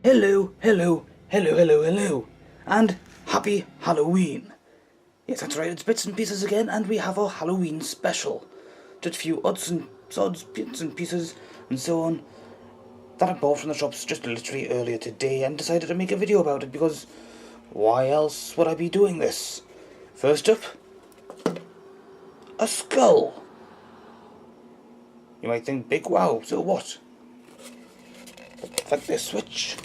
Hello, hello, hello, hello, hello, and happy Halloween. Yes, that's right, it's Bits and Pieces again, and we have our Halloween special. Just a few odds and sods, bits and pieces, and so on, that I bought from the shops just literally earlier today, and decided to make a video about it, because why else would I be doing this? First up, a skull. You might think, big wow, so what? Flick this switch,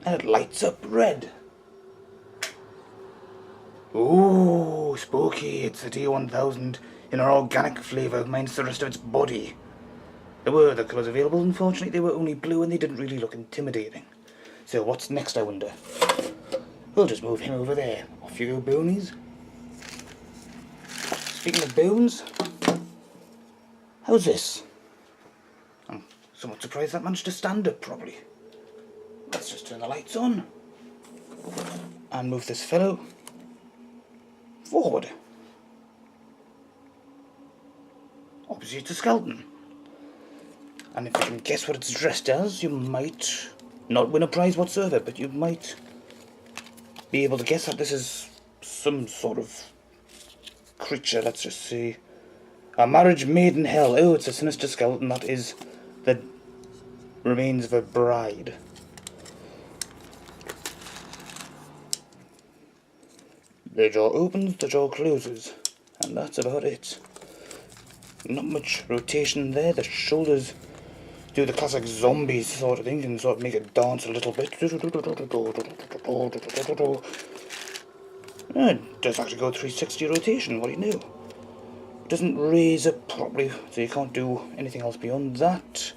and it lights up red. Ooh, spooky. It's a T1000 in an organic flavour minus the rest of its body. There were other colours available, unfortunately they were only blue and they didn't really look intimidating. So what's next, I wonder? We'll just move him over there. Off you go, boonies. Speaking of bones, how's this? I'm somewhat surprised that managed to stand up properly. Let's just turn the lights on and move this fellow forward. Obviously it's a skeleton. And if you can guess what it's dressed as, you might not win a prize whatsoever, but you might be able to guess that this is some sort of creature. Let's just see. A marriage made in hell. Oh, it's a sinister skeleton. That is the remains of a bride. The jaw opens, the jaw closes, and that's about it. Not much rotation there. The shoulders do the classic zombie sort of thing and sort of make it dance a little bit. It does actually go 360 rotation, what do you know? It doesn't raise up properly, so you can't do anything else beyond that.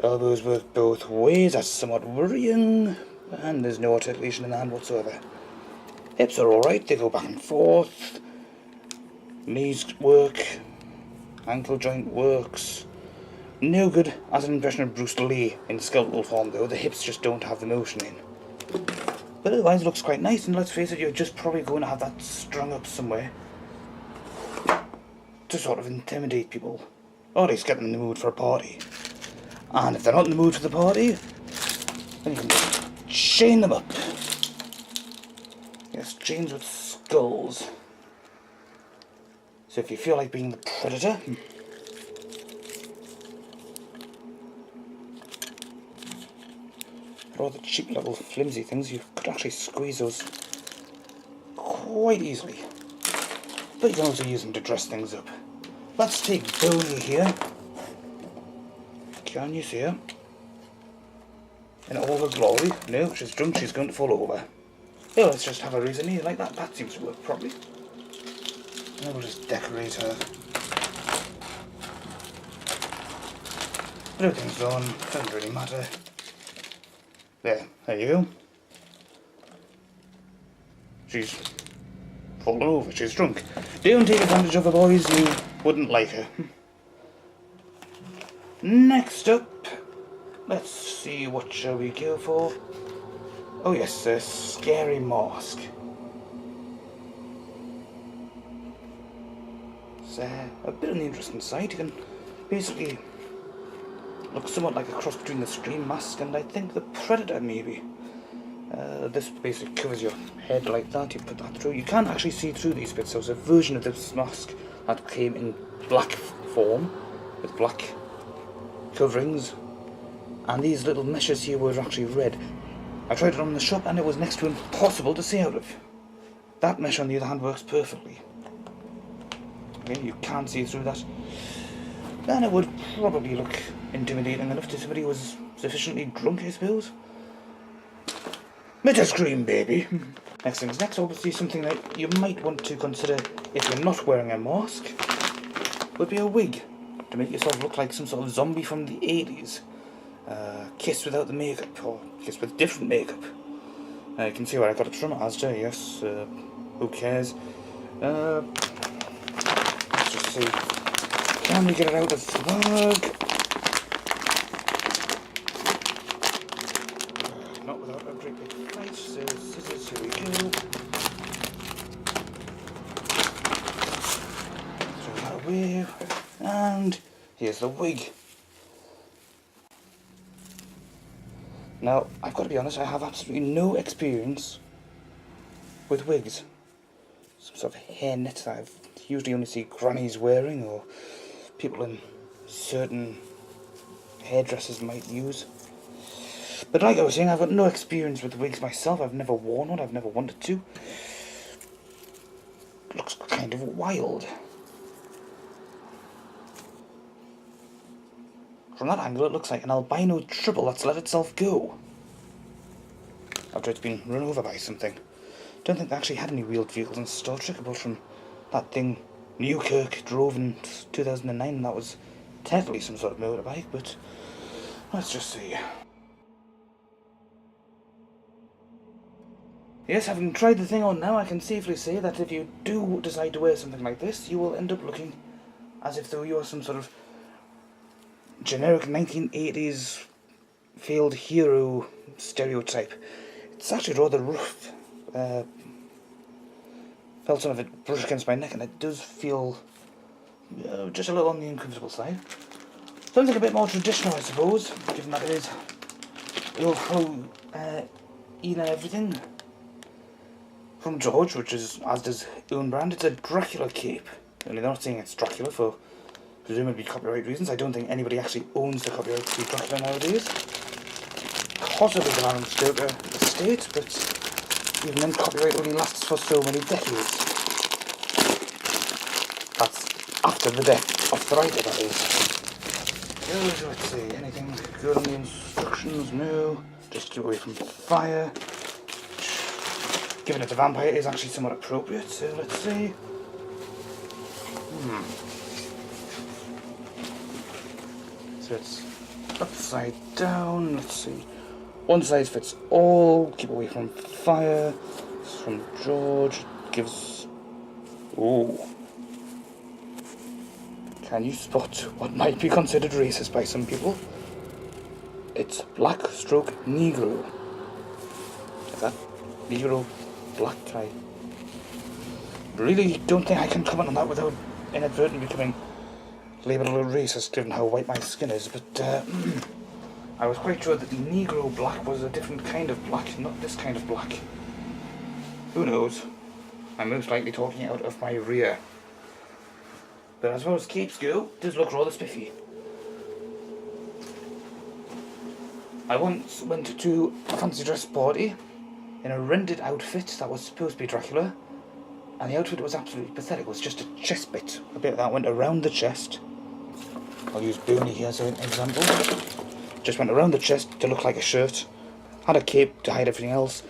Elbows work both ways, that's somewhat worrying, and there's no articulation in the hand whatsoever. Hips are alright, they go back and forth. Knees work. Ankle joint works. No good as an impression of Bruce Lee in skeletal form though, the hips just don't have the motion in. But otherwise it looks quite nice, and let's face it, you're just probably going to have that strung up somewhere to sort of intimidate people, or at least get them in the mood for a party. And if they're not in the mood for the party, then you can just chain them up. Yes, chains with skulls. So if you feel like being the predator, for all the cheap little flimsy things, you could actually squeeze those quite easily. But you can also use them to dress things up. Let's take Boney here. Can you see her? In all her glory. No, she's drunk, she's going to fall over. Yeah, let's just have her raise a knee like that. That seems to work properly. And we'll just decorate her. Everything's on, doesn't really matter. There you go. She's fallen over, she's drunk. Don't take advantage of her, boys, you wouldn't like her. Next up, let's see, what shall we go for? Oh yes, a scary mask. It's a bit on the interesting side. You can basically look somewhat like a cross between the Scream mask and I think the Predator maybe. This basically covers your head like that, you put that through. You can actually see through these bits. There was a version of this mask that came in black form, with black coverings, and these little meshes here were actually red. I tried it on in the shop and it was next to impossible to see out of. That mesh on the other hand works perfectly. Okay, you can see through that. Then it would probably look intimidating enough to somebody who was sufficiently drunk, I suppose. Let us scream, baby. Next thing's next, obviously something that you might want to consider if you're not wearing a mask would be a wig, to make yourself look like some sort of zombie from the 80s. Kiss without the makeup, or Kiss with different makeup. You can see where I got it from, Asda, yes, who cares. Let's just see, can we get it out of the bag? Not without a great big fight, so scissors, here we go. Throw that away, and here's the wig. Now, I've got to be honest, I have absolutely no experience with wigs. Some sort of hairnet that I've usually only see grannies wearing, or people in certain hairdressers might use. But like I was saying, I've got no experience with wigs myself. I've never worn one, I've never wanted to. It looks kind of wild. From that angle, it looks like an albino triple that's let itself go after it's been run over by something. Don't think they actually had any wheeled vehicles in Star Trek apart from that thing Newkirk drove in 2009, and that was technically some sort of motorbike, but let's just see. Yes, having tried the thing on now, I can safely say that if you do decide to wear something like this, you will end up looking as if though you are some sort of generic 1980s failed hero stereotype. It's actually rather rough. Felt some of it brush against my neck, and it does feel just a little on the uncomfortable side. Something a bit more traditional, I suppose, given that it is old Halloween and everything. From George, which is, as does own brand, it's a Dracula cape. Only they're not saying it's Dracula for presumably copyright reasons. I don't think anybody actually owns the copyright to Dracula nowadays. Possibly the Baron Stoker estate, but even then copyright only lasts for so many decades. That's after the death of the writer, that is. So let's see, anything good on the instructions? No. Just keep away from fire. Given it's a vampire, it is actually somewhat appropriate, so let's see. So it's upside down, let's see. One size fits all, keep away from fire. This is from George, gives... Ooh. Can you spot what might be considered racist by some people? It's black stroke Negro. Is that Negro black? I really don't think I can comment on that without inadvertently becoming labelled a racist given how white my skin is, but I was quite sure that Negro black was a different kind of black, not this kind of black. Who knows? I'm most likely talking out of my rear. But as far as capes go, it does look rather spiffy. I once went to a fancy dress party in a rendered outfit that was supposed to be Dracula, and the outfit was absolutely pathetic. It was just a chest bit, a bit that went around the chest. I'll use Booney here as an example. Just went around the chest to look like a shirt, had a cape to hide everything else,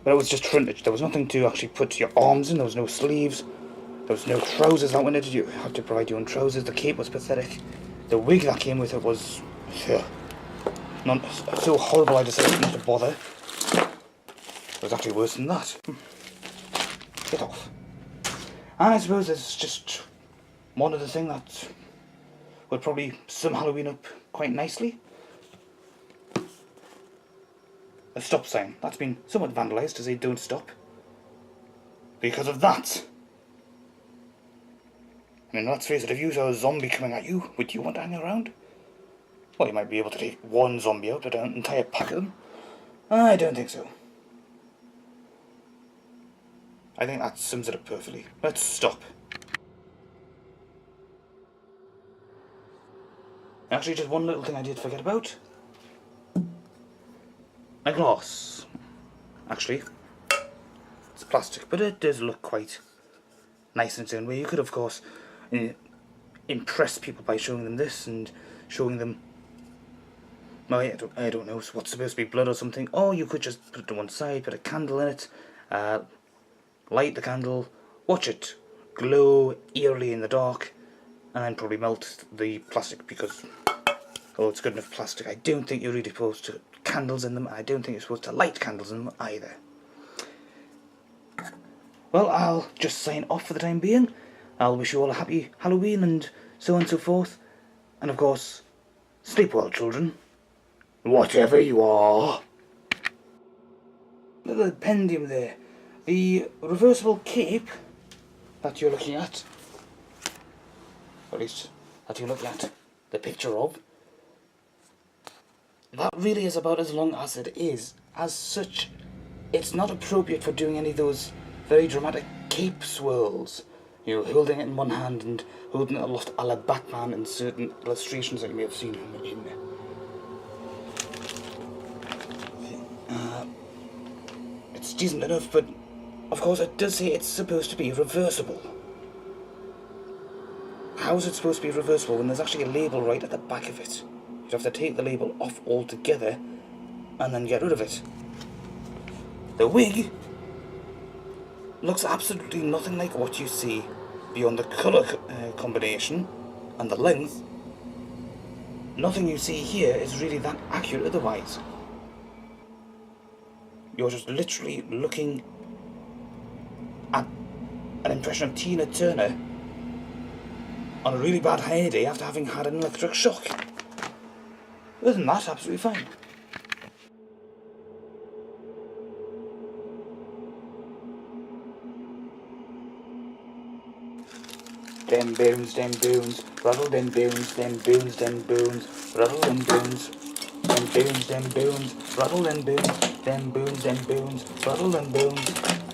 but it was just frontage. There was nothing to actually put your arms in, there was no sleeves, there was no trousers that went into it. You had to provide your own trousers. The cape was pathetic. The wig that came with it was not so horrible I decided not to bother. It was actually worse than that. Get off. And I suppose it's just one other thing that would probably sum Halloween up quite nicely. A stop sign. That's been somewhat vandalised to say don't stop. Because of that. I mean, let's face it, if you saw a zombie coming at you, would you want to hang around? Well, you might be able to take one zombie out, but an entire pack of them? I don't think so. I think that sums it up perfectly. Let's stop. Actually, just one little thing I did forget about. My glass. Actually, it's plastic, but it does look quite nice in its own way. You could, of course, impress people by showing them this and showing them, well, I don't know, what's supposed to be blood or something. Or you could just put it to one side, put a candle in it, light the candle, watch it glow eerily in the dark, and then probably melt the plastic because, oh, it's good enough plastic. I don't think you're really supposed to put candles in them. I don't think you're supposed to light candles in them either. Well, I'll just sign off for the time being. I'll wish you all a happy Halloween and so on and so forth. And of course, sleep well, children. Whatever you are. Little pendium there. The reversible cape that you're looking at, or at least that you're looking at the picture of, that really is about as long as it is. As such, it's not appropriate for doing any of those very dramatic cape swirls. You know, holding it in one hand and holding it aloft a la Batman in certain illustrations that you may have seen him in. It's decent enough, but of course it does say it's supposed to be reversible. How is it supposed to be reversible when there's actually a label right at the back of it? You'd have to take the label off altogether and then get rid of it. The wig looks absolutely nothing like what you see beyond the colour combination and the length. Nothing you see here is really that accurate otherwise. You're just literally looking at an impression of Tina Turner on a really bad hair day after having had an electric shock. Other than that, absolutely fine. Them bones, rattle them bones, rattle them bones, rattle them bones, rattle them bones, rattle them bones.